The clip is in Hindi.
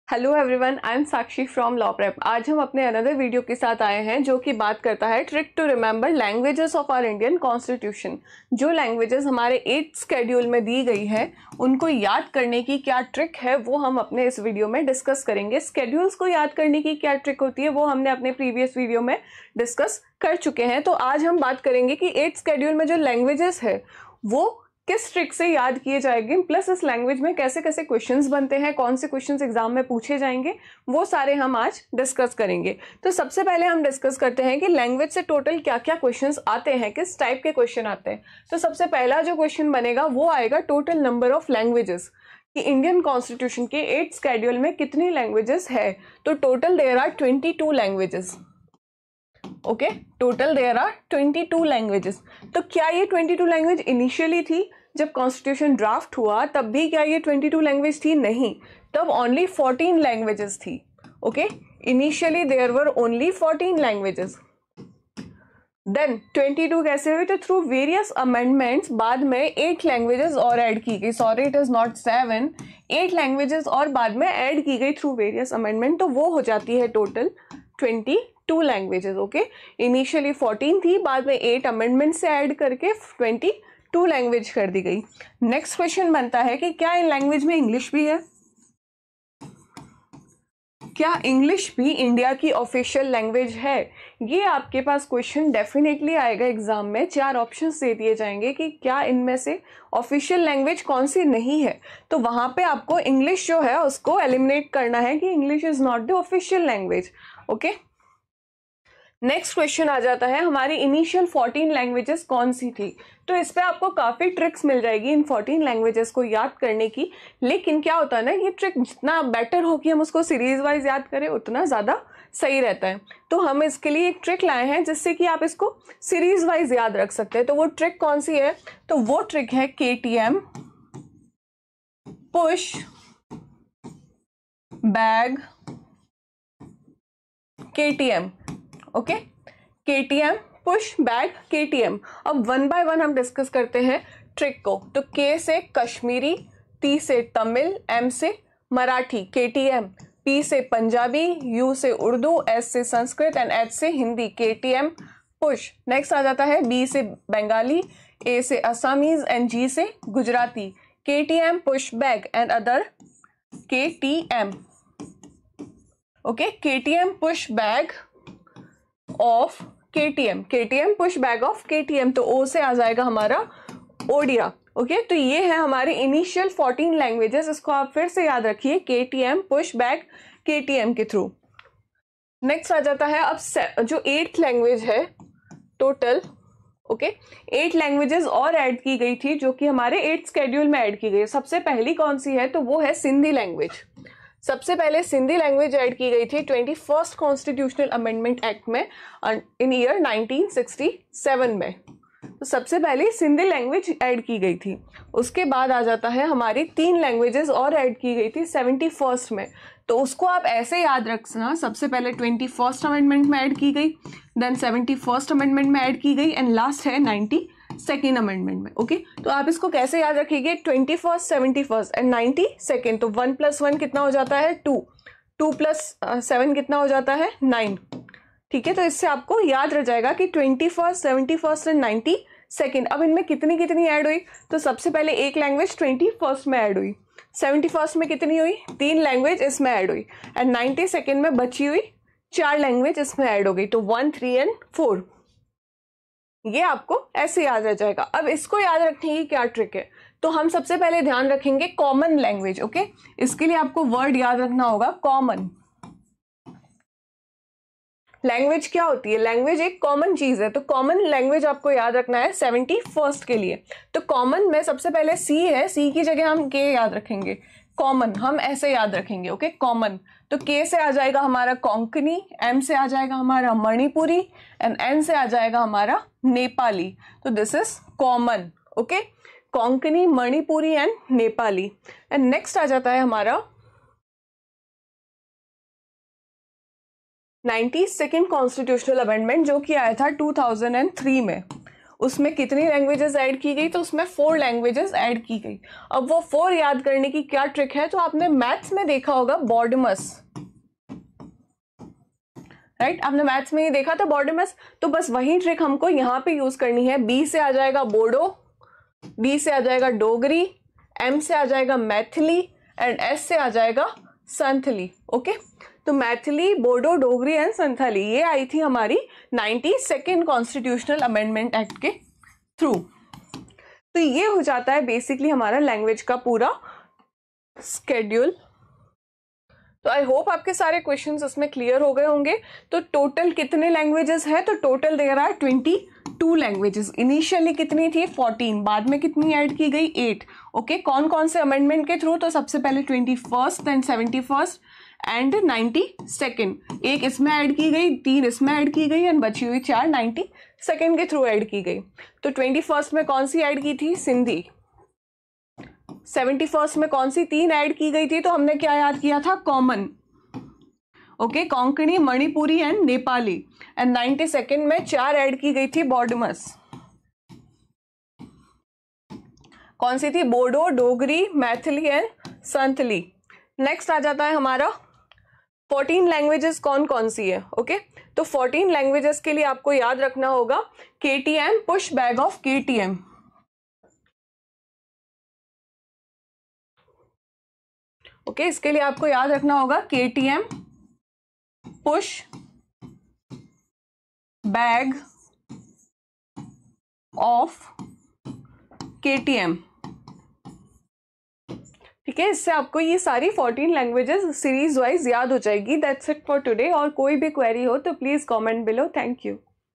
Hello everyone, I am Sakshi from law prep. आज हम अपने अनदर वीडियो के साथ आए हैं जो कि बात करता है trick to remember languages of our Indian constitution. जो लैंग्वेजेस हमारे 8th शेड्यूल में दी गई है उनको याद करने की क्या ट्रिक है वो हम अपने इस वीडियो में डिस्कस करेंगे। शेड्यूल्स को याद करने की क्या ट्रिक होती है वो हमने अपने प्रीवियस वीडियो में डिस्कस कर चुके हैं। तो आज हम बात करेंगे कि 8th शेड्यूल में जो लैंग्वेजेस है वो किस ट्रिक से याद किए जाएंगे, प्लस इस लैंग्वेज में कैसे कैसे क्वेश्चंस बनते हैं, कौन से क्वेश्चंस एग्जाम में पूछे जाएंगे, वो सारे हम आज डिस्कस करेंगे। तो सबसे पहले हम डिस्कस करते हैं कि लैंग्वेज से टोटल क्या क्या क्वेश्चंस आते हैं, किस टाइप के क्वेश्चन आते हैं। तो सबसे पहला जो क्वेश्चन बनेगा वो आएगा टोटल नंबर ऑफ लैंग्वेजेस, कि इंडियन कॉन्स्टिट्यूशन के 8th शेड्यूल में कितनी लैंग्वेजेस है। तो total there are 22 languages. Okay, total there are 22 languages. तो क्या ये 22 लैंग्वेज इनिशियली थी जब कॉन्स्टिट्यूशन ड्राफ्ट हुआ तब भी क्या ये 22 लैंग्वेज थी? नहीं, तब ओनली 14 लैंग्वेजेस थी। Okay, initially there were only 14 languages. Then 22 कैसे हुई? तो थ्रू वेरियस अमेंडमेंट्स बाद में 8 लैंग्वेजेस और ऐड की गई। Sorry, it is not 7, 8 languages और बाद में ऐड की गई थ्रू वेरियस अमेंडमेंट। तो वो हो जाती है टोटल 22 लैंग्वेजेस। ओके, इनिशियली 14 थी, बाद में 8 अमेंडमेंट से ऐड करके 22 लैंग्वेज कर दी गई। नेक्स्ट क्वेश्चन बनता है कि क्या इन लैंग्वेज में इंग्लिश भी है? क्या इंग्लिश भी इंडिया की ऑफिशियल लैंग्वेज है? ये आपके पास क्वेश्चन डेफिनेटली आएगा एग्जाम में। 4 ऑप्शंस दे दिए जाएंगे कि क्या इनमें से ऑफिशियल लैंग्वेज कौन सी नहीं है। तो वहां पे आपको इंग्लिश जो है उसको एलिमिनेट करना है कि English is not the official language. Okay, next question आ जाता है हमारी इनिशियल 14 लैंग्वेजेस कौन सी थी। तो इस पे आपको काफी ट्रिक्स मिल जाएगी इन 14 लैंग्वेजेस को याद करने की। लेकिन क्या होता है ना, ये ट्रिक जितना बेटर हो कि हम उसको सीरीज वाइज याद करें उतना ज्यादा सही रहता है। तो हम इसके लिए एक ट्रिक लाए हैं जिससे कि आप इसको सीरीज वाइज याद रख सकते हैं। तो वो ट्रिक कौन सी है? तो वो ट्रिक है KTM, push, bag, KTM। Okay, KTM, push, bag, KTM। अब वन बाय वन हम डिस्कस करते हैं ट्रिक को। तो K से कश्मीरी, T से तमिल, M से मराठी KTM, P से पंजाबी, U से उर्दू, S से संस्कृत एंड H से हिंदी KTM, पुश। नेक्स्ट आ जाता है B से बंगाली, A से असमीज एंड G से Gujarati KTM, push, bag and other KTM। Okay, KTM, push, bag of KTM, KTM, push, bag of KTM। तो O से आ जाएगा हमारा ओडिया। ओके, तो ये है हमारे इनिशियल 14 लैंग्वेजेस। इसको आप फिर से याद रखिए, KTM, पुश, बैग, KTM के थ्रू। नेक्स्ट आ जाता है अब जो 8th लैंग्वेज है टोटल। ओके, 8 लैंग्वेजेस और ऐड की गई थी जो कि हमारे 8th शेड्यूल में ऐड की गई। सबसे पहली कौन सी है? तो वो है सिंधी लैंग्वेज। सबसे पहले सिंधी लैंग्वेज ऐड की गई थी 21st कॉन्स्टिट्यूशनल अमेंडमेंट एक्ट में इन ईयर 1967 में। तो सबसे पहले सिंधी लैंग्वेज ऐड की गई थी। उसके बाद आ जाता है हमारी 3 लैंग्वेजेस और ऐड की गई थी 71st में। तो उसको आप ऐसे याद रखना, सबसे पहले 21st अमेंडमेंट में ऐड की गई, देन 71st अमेंडमेंट में ऐड की गई एंड लास्ट है 92nd अमेंडमेंट में। ओके, तो आप इसको कैसे याद रखिएगा? 21st, 71st and 92nd। तो 1 + 1 कितना हो जाता है? 2, 2 + 7 कितना हो जाता है? 9। ठीक है, तो इससे आपको याद रह जाएगा कि 21st, 71st एंड 92nd। अब इनमें कितनी कितनी ऐड हुई? तो सबसे पहले एक लैंग्वेज 21st में ऐड हुई, 71st में कितनी हुई? 3 लैंग्वेज इसमें ऐड हुई एंड 92nd में बची हुई 4 लैंग्वेज इसमें ऐड हो गई। तो 1, 3 एंड 4। ये आपको ऐसे याद रह जाएगा। अब इसको याद रखने की क्या ट्रिक है? तो हम सबसे पहले ध्यान रखेंगे कॉमन लैंग्वेज। ओके, इसके लिए आपको वर्ड याद रखना होगा कॉमन। लैंग्वेज क्या होती है? लैंग्वेज एक कॉमन चीज है। तो कॉमन लैंग्वेज आपको याद रखना है 71st के लिए। तो कॉमन में सबसे पहले C है, C की जगह हम K याद रखेंगे। कॉमन हम ऐसे याद रखेंगे। Okay, common. तो K से आ जाएगा हमारा कोंकणी, M से आ जाएगा हमारा मणिपुरी एंड N से आ जाएगा हमारा नेपाली। तो this is common. Okay, Konkani, Manipuri and Nepali. And next आ जाता है हमारा 92nd कॉन्स्टिट्यूशनल अमेंडमेंट जो कि आया था 2003 में। उसमें कितनी लैंग्वेजेस ऐड की गई, तो उसमें 4 लैंग्वेजेस ऐड की गई। अब वो 4 याद करने की क्या ट्रिक है, तो आपने मैथ्स में देखा होगा बॉर्डमस, राइट, आपने मैथ्स में ही देखा था बॉर्डमस, तो बस वही ट्रिक हमको यहाँ पे यूज करनी है। बी से आ जाएगा बोडो, डी से आ जाएगा डोगरी, एम से आ जाएगा मैथिली एंड एस से आ जाएगा संथली। ओके, तो मैथिली, बोडो, डोगरी एंड संथली ये आई थी हमारी 92nd कॉन्स्टिट्यूशनल अमेंडमेंट एक्ट के थ्रू। तो ये हो जाता है बेसिकली हमारा लैंग्वेज का पूरा स्केड्यूल। तो आई होप आपके सारे क्वेश्चंस इसमें क्लियर हो गए होंगे। तो टोटल कितने लैंग्वेजेस है, तो टोटल दे रहा है 22 लैंग्वेजेस। इनिशियली कितनी थी 14, बाद में कितनी ऐड की गई 8। ओके, कौन कौन से अमेंडमेंट के थ्रू, तो सबसे पहले 21st, then 71st and 92nd, एक इसमें ऐड की गई, 3 इसमें ऐड की गई एंड बची हुई 4 92nd के थ्रू ऐड की गई। तो 21st में कौन सी ऐड की थी, सिंधी। 71st में कौन सी 3 ऐड की गई थी, तो हमने क्या याद किया था, common. Okay, Konkani, Manipuri and Nepali. And 92nd में 4 ऐड की गई थी, बॉर्डमस। कौन सी थी, बोडो, डोगरी, मैथिली एंड संथली। नेक्स्ट आ जाता है हमारा 14 लैंग्वेजेस कौन कौन सी है। ओके, तो 14 लैंग्वेजेस के लिए आपको याद रखना होगा KTM, push bag of KTM। Okay, इसके लिए आपको याद रखना होगा KTM, push bag of KTM। ठीक है, इससे आपको ये सारी 14 लैंग्वेजेस सीरीज वाइज याद हो जाएगी। That's it for today. और कोई भी क्वेरी हो तो please comment below. Thank you.